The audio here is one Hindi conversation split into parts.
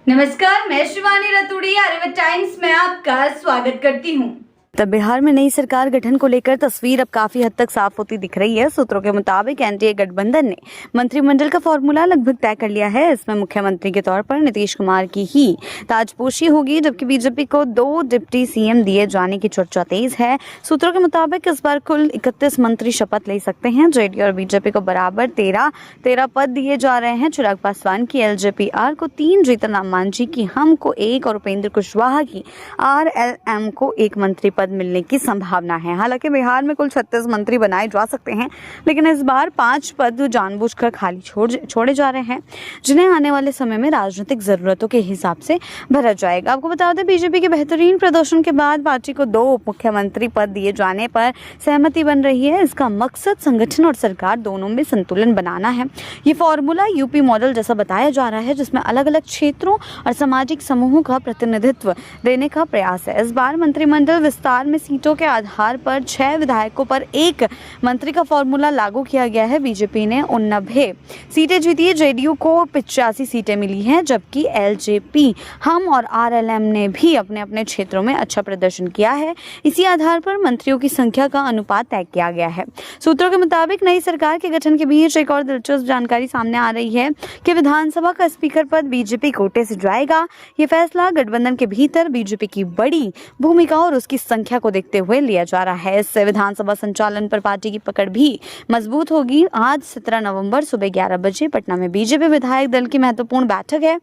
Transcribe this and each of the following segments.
नमस्कार, मैं शिवानी रतूड़ी आर्यव्रत टाइम्स में आपका स्वागत करती हूँ। तब बिहार में नई सरकार गठन को लेकर तस्वीर अब काफी हद तक साफ होती दिख रही है। सूत्रों के मुताबिक एनडीए गठबंधन ने मंत्रिमंडल का फॉर्मूला लगभग तय कर लिया है। इसमें मुख्यमंत्री के तौर पर नीतीश कुमार की ही ताजपोशी होगी, जबकि बीजेपी को 2 डिप्टी सीएम दिए जाने की चर्चा तेज है। सूत्रों के मुताबिक इस बार कुल 31 मंत्री शपथ ले सकते हैं। जेडीयू और बीजेपी को बराबर 13 पद दिए जा रहे हैं। चिराग पासवान की एलजेपीआर को 3, जीतन राम मांझी की हम को 1 और उपेंद्र कुशवाहा की आरएलएम को 1 मंत्री पद मिलने की संभावना है। हालांकि बिहार में कुल 36 मंत्री बनाए जा सकते हैं, लेकिन इस बार 5 पद जानबूझकर खाली छोड़े जा रहे हैं, जिन्हें आने वाले समय में राजनीतिक जरूरतों के हिसाब से भरा जाएगा। आपको बता दें, बीजेपी के बेहतरीन प्रदर्शन के बाद पार्टी को 2 उप मुख्यमंत्री पद दिए जाने पर सहमति बन रही है। इसका मकसद संगठन और सरकार दोनों में संतुलन बनाना है। ये फॉर्मूला यूपी मॉडल जैसा बताया जा रहा है, जिसमें अलग अलग क्षेत्रों और सामाजिक समूहों का प्रतिनिधित्व देने का प्रयास है। इस बार मंत्रिमंडल विस्तार में सीटों के आधार पर 6 विधायकों पर 1 मंत्री का फॉर्मूला लागू किया गया है। बीजेपी ने 89 सीटें जीती है, जेडीयू को 85 सीटें मिली हैं, जबकि एलजेपी, हम और आरएलएम ने भी अपने अपने क्षेत्रों में अच्छा प्रदर्शन किया है। इसी आधार पर मंत्रियों की संख्या का अनुपात तय किया गया है। सूत्रों के मुताबिक नई सरकार के गठन के बीच एक और दिलचस्प जानकारी सामने आ रही है कि विधानसभा का स्पीकर पद बीजेपी कोटे से जाएगा। ये फैसला गठबंधन के भीतर बीजेपी की बड़ी भूमिका और उसकी संख्या को देखते हुए लिया जा रहा है। इससे विधानसभा संचालन पर पार्टी की पकड़ भी मजबूत होगी। आज 17 नवंबर सुबह 11 बजे पटना में बीजेपी विधायक दल की महत्वपूर्ण बैठक है।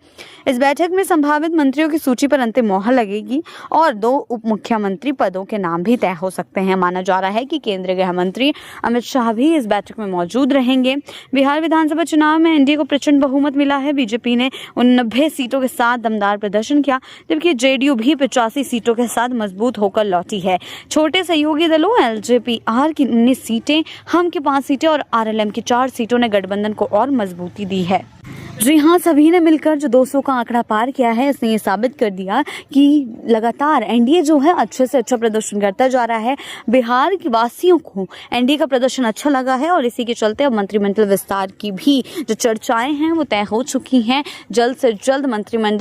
इस बैठक में संभावित मंत्रियों की सूची पर अंतिम मोहर लगेगी और 2 उप मुख्यमंत्री पदों के नाम भी तय हो सकते हैं। माना जा रहा है कि केंद्रीय गृह मंत्री अमित शाह भी इस बैठक में मौजूद रहेंगे। बिहार विधानसभा चुनाव में एनडीए को प्रचंड बहुमत मिला है। बीजेपी ने 89 सीटों के साथ दमदार प्रदर्शन किया, जबकि जेडीयू भी 85 सीटों के साथ मजबूत होकर लौटी है। छोटे सहयोगी दलों एलजेपीआर की 19 सीटें, हम की 5 सीटें और आरएलएम की 4 सीटों ने गठबंधन को और मजबूती दी है। जी हाँ, सभी ने मिलकर जो 200 का आंकड़ा पार किया है, इसने ये साबित कर दिया कि लगातार एनडीए जो है अच्छे से अच्छा प्रदर्शन करता जा रहा है। बिहार के वासियों को एनडीए का प्रदर्शन अच्छा लगा है और इसी के चलते अब मंत्रिमंडल विस्तार की भी जो चर्चाएं हैं वो तय हो चुकी हैं। जल्द से जल्द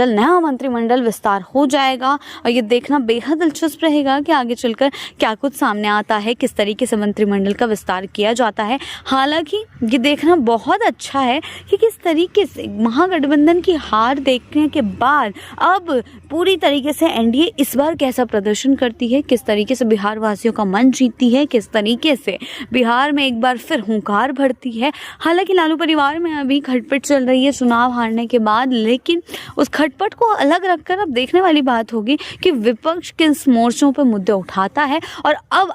नया मंत्रिमंडल विस्तार हो जाएगा और ये देखना बेहद दिलचस्प रहेगा कि आगे चलकर क्या कुछ सामने आता है, किस तरीके से मंत्रिमंडल का विस्तार किया जाता है। हालांकि ये देखना बहुत अच्छा है कि किस तरीके से महागठबंधन की हार देखने के बाद अब पूरी तरीके से एनडीए इस बार कैसा प्रदर्शन करती है, किस तरीके से बिहार वासियों का मन जीतती है, किस तरीके से बिहार में एक बार फिर हुंकार भरती है। हालांकि लालू परिवार में अभी खटपट चल रही है चुनाव हारने के बाद, लेकिन उस खटपट को अलग रखकर अब देखने वाली बात होगी कि विपक्ष किस मोर्चों पर मुद्दे उठाता है और अब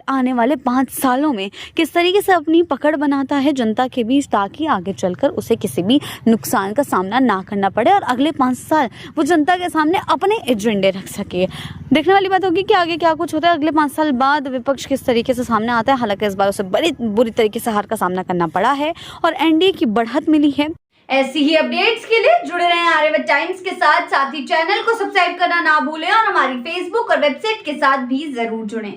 आने वाले 5 सालों में किस तरीके से अपनी पकड़ बनाता है जनता के बीच, ताकि आगे चलकर उसे किसी भी नुकसान का सामना ना करना पड़े और अगले 5 साल वो जनता के सामने अपने एजेंडे रख सके। देखने वाली बात होगी कि आगे क्या कुछ होता है, अगले 5 साल बाद विपक्ष किस तरीके से सामने आता है। हालांकि इस बार उसे बड़ी बुरी तरीके से हार का सामना करना पड़ा है और एनडीए की बढ़त मिली है। ऐसी ही अपडेट्स के लिए जुड़े रहें आर्यव्रत टाइम्स के साथ ही चैनल को सब्सक्राइब करना ना भूलें और हमारी फेसबुक और वेबसाइट के साथ भी जरूर जुड़ें।